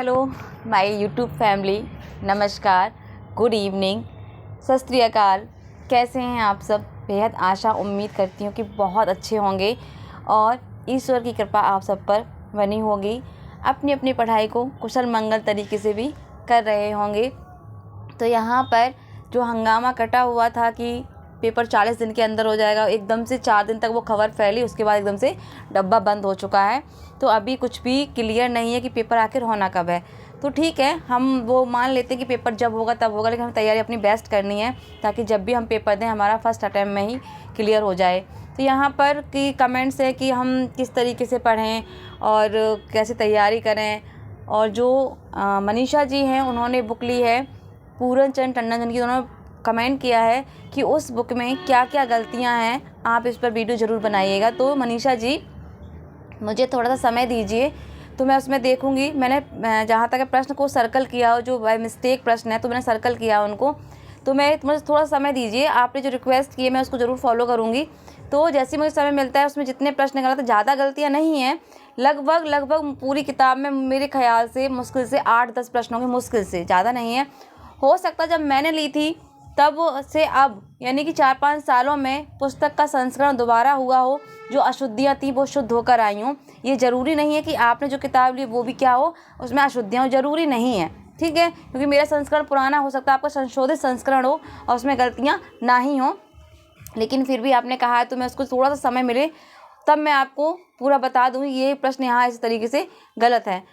Hello my YouTube family, नमस्कार, good evening, सत श्री अकाल। कैसे हैं आप सब? बेहद आशा उम्मीद करती हूँ कि बहुत अच्छे होंगे और ईश्वर की कृपा आप सब पर बनी होगी। अपनी अपनी पढ़ाई को कुशल मंगल तरीके से भी कर रहे होंगे। तो यहाँ पर जो हंगामा कटा हुआ था कि पेपर 40 दिन के अंदर हो जाएगा, एकदम से 4 दिन तक वो खबर फैली, उसके बाद एकदम से डब्बा बंद हो चुका है। तो अभी कुछ भी क्लियर नहीं है कि पेपर आखिर होना कब है। तो ठीक है, हम वो मान लेते हैं कि पेपर जब होगा तब होगा, लेकिन हमें तैयारी अपनी बेस्ट करनी है ताकि जब भी हम पेपर दें हमारा फर्स्ट अटैम्प्ट में ही क्लियर हो जाए। तो यहाँ पर की कमेंट्स है कि हम किस तरीके से पढ़ें और कैसे तैयारी करें। और जो मनीषा जी हैं, उन्होंने बुक ली है पूरन चंद टंडन जी की, उन्होंने कमेंट किया है कि उस बुक में क्या क्या गलतियां हैं, आप इस पर वीडियो ज़रूर बनाइएगा। तो मनीषा जी, मुझे थोड़ा सा समय दीजिए तो मैं उसमें देखूंगी। मैंने जहाँ तक प्रश्न को सर्कल किया हो, जो बाय मिस्टेक प्रश्न है तो मैंने सर्कल किया उनको। तो मुझे थोड़ा समय दीजिए, आपने जो रिक्वेस्ट की है मैं उसको ज़रूर फॉलो करूँगी। तो जैसे मुझे समय मिलता है उसमें जितने प्रश्न गलत, ज़्यादा गलतियाँ नहीं हैं, लगभग पूरी किताब में मेरे ख्याल से मुश्किल से 8-10 प्रश्न होंगे, मुश्किल से, ज़्यादा नहीं है। हो सकता है जब मैंने ली थी तब से अब यानी कि 4-5 सालों में पुस्तक का संस्करण दोबारा हुआ हो, जो अशुद्धियाँ थी वो शुद्ध होकर आई हों। ये ज़रूरी नहीं है कि आपने जो किताब ली वो भी क्या हो, उसमें अशुद्धियाँ हो, ज़रूरी नहीं है, ठीक है। क्योंकि मेरा संस्करण पुराना हो सकता है, आपका संशोधित संस्करण हो और उसमें गलतियाँ ना ही हों, लेकिन फिर भी आपने कहा है तो मैं उसको थोड़ा सा समय मिले तब मैं आपको पूरा बता दूँगी ये प्रश्न यहाँ इस तरीके से गलत है,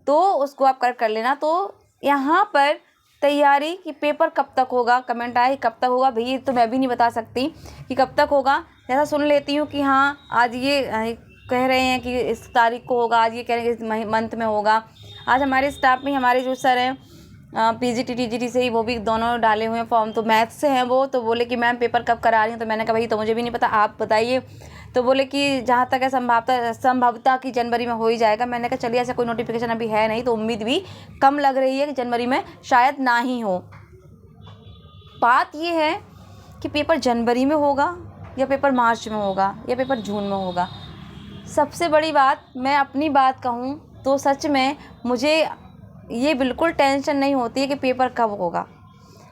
तो उसको आप करेक्ट कर लेना। तो यहाँ पर तैयारी कि पेपर कब तक होगा, कमेंट आए कब तक होगा, भई तो मैं भी नहीं बता सकती कि कब तक होगा। जैसा सुन लेती हूँ कि हाँ आज ये कह रहे हैं कि इस तारीख को होगा, आज ये कह रहे हैं कि इस मंथ में होगा। आज हमारे स्टाफ में हमारे जो सर हैं पीजीटी टीजीटी से ही, वो भी दोनों डाले हुए हैं फॉर्म, तो मैथ से हैं वो, तो बोले कि मैम पेपर कब करा रही हैं। तो मैंने कहा भाई तो मुझे भी नहीं पता, आप बताइए। तो बोले कि जहाँ तक है संभवतः कि जनवरी में हो ही जाएगा। मैंने कहा चलिए, ऐसा कोई नोटिफिकेशन अभी है नहीं, तो उम्मीद भी कम लग रही है कि जनवरी में शायद ना ही हो। बात ये है कि पेपर जनवरी में होगा या पेपर मार्च में होगा या पेपर जून में होगा। सबसे बड़ी बात, मैं अपनी बात कहूँ तो सच में मुझे ये बिल्कुल टेंशन नहीं होती है कि पेपर कब होगा।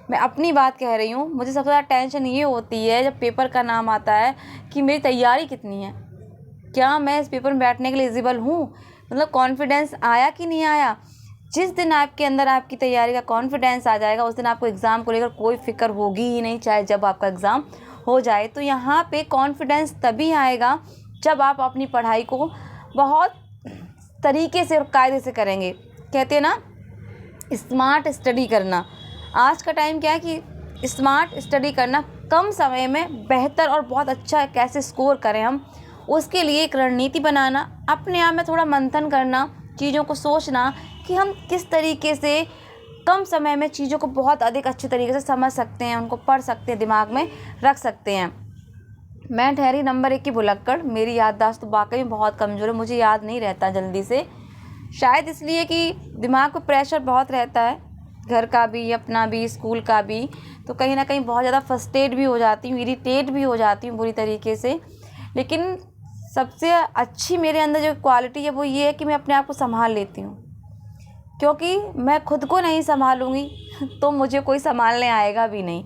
मैं अपनी बात कह रही हूँ, मुझे सबसे ज़्यादा टेंशन ये होती है जब पेपर का नाम आता है कि मेरी तैयारी कितनी है, क्या मैं इस पेपर में बैठने के लिए एलिजिबल हूँ, मतलब कॉन्फिडेंस आया कि नहीं आया। जिस दिन आपके अंदर आपकी तैयारी का कॉन्फिडेंस आ जाएगा उस दिन आपको एग्ज़ाम को लेकर कोई फिक्र होगी ही नहीं, चाहे जब आपका एग्ज़ाम हो जाए। तो यहाँ पे कॉन्फिडेंस तभी आएगा जब आप अपनी पढ़ाई को बहुत तरीके से और कायदे से करेंगे। कहते हैं ना, स्मार्ट स्टडी करना। आज का टाइम क्या है कि स्मार्ट स्टडी करना, कम समय में बेहतर और बहुत अच्छा कैसे स्कोर करें हम, उसके लिए एक रणनीति बनाना, अपने आप में थोड़ा मंथन करना, चीज़ों को सोचना कि हम किस तरीके से कम समय में चीज़ों को बहुत अधिक अच्छे तरीके से समझ सकते हैं, उनको पढ़ सकते हैं, दिमाग में रख सकते हैं। मैं ठहरी नंबर 1 की भुलक्कड़, मेरी याददाश्त तो वाकई में बहुत कमज़ोर है, मुझे याद नहीं रहता जल्दी से, शायद इसलिए कि दिमाग पे प्रेशर बहुत रहता है, घर का भी, अपना भी, स्कूल का भी। तो कहीं ना कहीं बहुत ज़्यादा फ्रस्ट्रेट भी हो जाती हूँ, इरिटेट भी हो जाती हूँ बुरी तरीके से। लेकिन सबसे अच्छी मेरे अंदर जो क्वालिटी है वो ये है कि मैं अपने आप को संभाल लेती हूँ, क्योंकि मैं खुद को नहीं संभालूँगी तो मुझे कोई संभालने आएगा भी नहीं।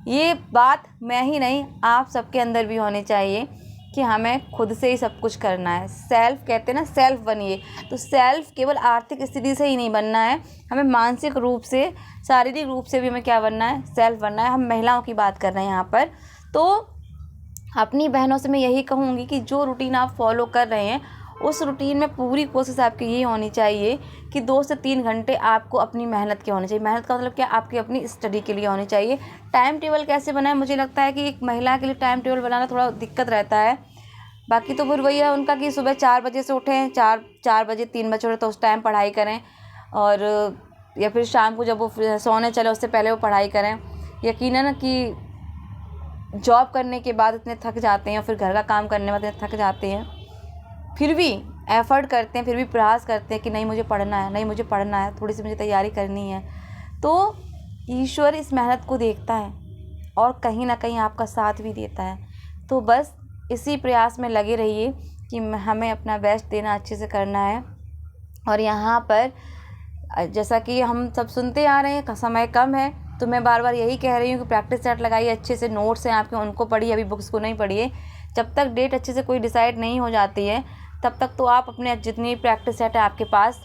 ये बात मैं ही नहीं, आप सबके अंदर भी होनी चाहिए कि हमें खुद से ही सब कुछ करना है। सेल्फ कहते हैं ना, सेल्फ बनिए। तो सेल्फ केवल आर्थिक स्थिति से ही नहीं बनना है, हमें मानसिक रूप से, शारीरिक रूप से भी हमें क्या बनना है, सेल्फ बनना है। हम महिलाओं की बात कर रहे हैं यहाँ पर। तो अपनी बहनों से मैं यही कहूँगी कि जो रूटीन आप फॉलो कर रहे हैं उस रूटीन में पूरी कोशिश आपकी ये होनी चाहिए कि 2 से 3 घंटे आपको अपनी मेहनत की होनी चाहिए। मेहनत का मतलब क्या, आपकी अपनी स्टडी के लिए होनी चाहिए। टाइम टेबल कैसे बनाएं, मुझे लगता है कि एक महिला के लिए टाइम टेबल बनाना थोड़ा दिक्कत रहता है। बाकी तो फिर वही है उनका कि सुबह 4 बजे से उठें, 4 बजे 3 बजे उठें तो उस टाइम पढ़ाई करें, और या फिर शाम को जब वो सोने चले उससे पहले वो पढ़ाई करें। यकीनन कि जॉब करने के बाद इतने थक जाते हैं और फिर घर का काम करने में इतने थक जाते हैं, फिर भी एफ़र्ट करते हैं, फिर भी प्रयास करते हैं कि नहीं मुझे पढ़ना है, नहीं मुझे पढ़ना है, थोड़ी सी मुझे तैयारी करनी है। तो ईश्वर इस मेहनत को देखता है और कहीं ना कहीं आपका साथ भी देता है। तो बस इसी प्रयास में लगे रहिए कि हमें अपना बेस्ट देना अच्छे से करना है। और यहाँ पर जैसा कि हम सब सुनते आ रहे हैं, समय कम है, तो मैं बार बार यही कह रही हूँ कि प्रैक्टिस सेट लगाइए, अच्छे से नोट्स हैं आपके उनको पढ़िए, अभी बुक्स को नहीं पढ़िए। जब तक डेट अच्छे से कोई डिसाइड नहीं हो जाती है तब तक तो आप अपने जितनी प्रैक्टिस सेट है आपके पास,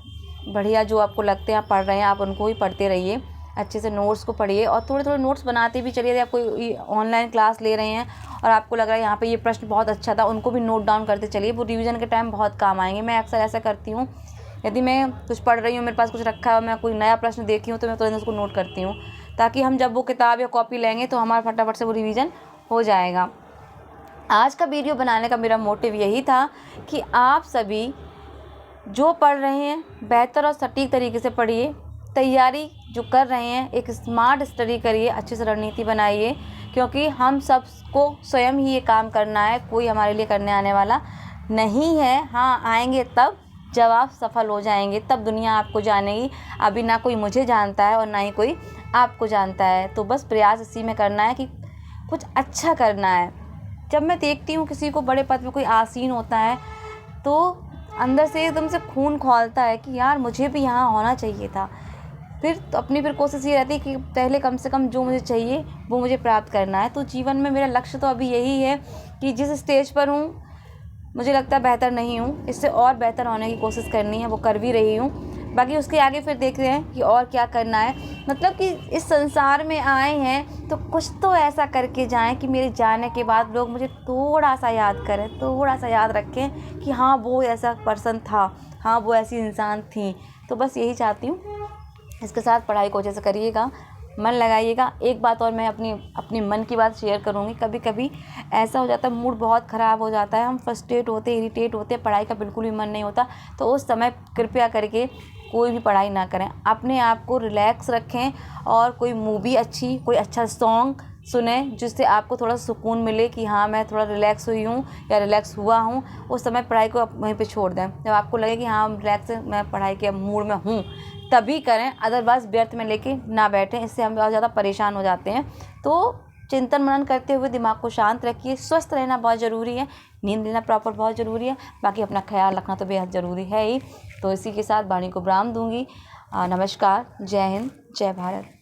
बढ़िया जो आपको लगते हैं आप पढ़ रहे हैं, आप उनको ही पढ़ते रहिए, अच्छे से नोट्स को पढ़िए और थोड़े थोड़े नोट्स बनाते भी चलिए। आप कोई ऑनलाइन क्लास ले रहे हैं और आपको लग रहा है यहाँ पे ये प्रश्न बहुत अच्छा था, उनको भी नोट डाउन करते चलिए, वो रिवीजन के टाइम बहुत काम आएंगे। मैं अक्सर ऐसा करती हूँ, यदि मैं कुछ पढ़ रही हूँ, मेरे पास कुछ रखा है, मैं कोई नया प्रश्न देखी हूँ तो मैं तुरंत उसको नोट करती हूँ, ताकि हम जब वो किताब या कॉपी लेंगे तो हमारा फटाफट से वो रिवीजन हो जाएगा। आज का वीडियो बनाने का मेरा मोटिव यही था कि आप सभी जो पढ़ रहे हैं बेहतर और सटीक तरीके से पढ़िए, तैयारी जो कर रहे हैं एक स्मार्ट स्टडी करिए, अच्छे से रणनीति बनाइए, क्योंकि हम सबको स्वयं ही ये काम करना है, कोई हमारे लिए करने आने वाला नहीं है। हाँ, आएंगे तब जब आप सफल हो जाएंगे, तब दुनिया आपको जानेगी। अभी ना कोई मुझे जानता है और ना ही कोई आपको जानता है, तो बस प्रयास इसी में करना है कि कुछ अच्छा करना है। जब मैं देखती हूँ किसी को बड़े पद पे कोई आसीन होता है तो अंदर से एकदम से खून खौलता है कि यार मुझे भी यहाँ होना चाहिए था। फिर तो कोशिश ये रहती है कि पहले कम से कम जो मुझे चाहिए वो मुझे प्राप्त करना है। तो जीवन में मेरा लक्ष्य तो अभी यही है कि जिस स्टेज पर हूँ मुझे लगता है बेहतर नहीं हूँ, इससे और बेहतर होने की कोशिश करनी है, वो कर भी रही हूँ। बाकी उसके आगे फिर देखते हैं कि और क्या करना है। मतलब कि इस संसार में आए हैं तो कुछ तो ऐसा करके जाएं कि मेरे जाने के बाद लोग मुझे थोड़ा सा याद करें, थोड़ा सा याद रखें कि हाँ वो ऐसा पर्सन था, हाँ वो ऐसी इंसान थी। तो बस यही चाहती हूँ। इसके साथ पढ़ाई को अच्छे से करिएगा, मन लगाइएगा। एक बात और मैं अपनी मन की बात शेयर करूँगी। कभी कभी ऐसा हो जाता है, मूड बहुत ख़राब हो जाता है, हम फ्रस्ट्रेट होते, इरिटेट होते, पढ़ाई का बिल्कुल भी मन नहीं होता, तो उस समय कृपया करके कोई भी पढ़ाई ना करें, अपने आप को रिलैक्स रखें और कोई मूवी अच्छी, कोई अच्छा सॉन्ग सुने जिससे आपको थोड़ा सुकून मिले कि हाँ मैं थोड़ा रिलैक्स हुई हूँ या रिलैक्स हुआ हूँ। उस समय पढ़ाई को वहीं पे छोड़ दें। जब आपको लगे कि हाँ रिलैक्स, मैं पढ़ाई के मूड में हूँ, तभी करें, अदरवाइज़ व्यर्थ में लेके ना बैठें, इससे हम बहुत ज़्यादा परेशान हो जाते हैं। तो चिंतन मनन करते हुए दिमाग को शांत रखिए। स्वस्थ रहना बहुत ज़रूरी है, नींद लेना प्रॉपर बहुत ज़रूरी है, बाकी अपना ख्याल रखना तो बेहद ज़रूरी है ही। तो इसी के साथ वाणी को विराम दूंगी। नमस्कार, जय हिंद, जय भारत।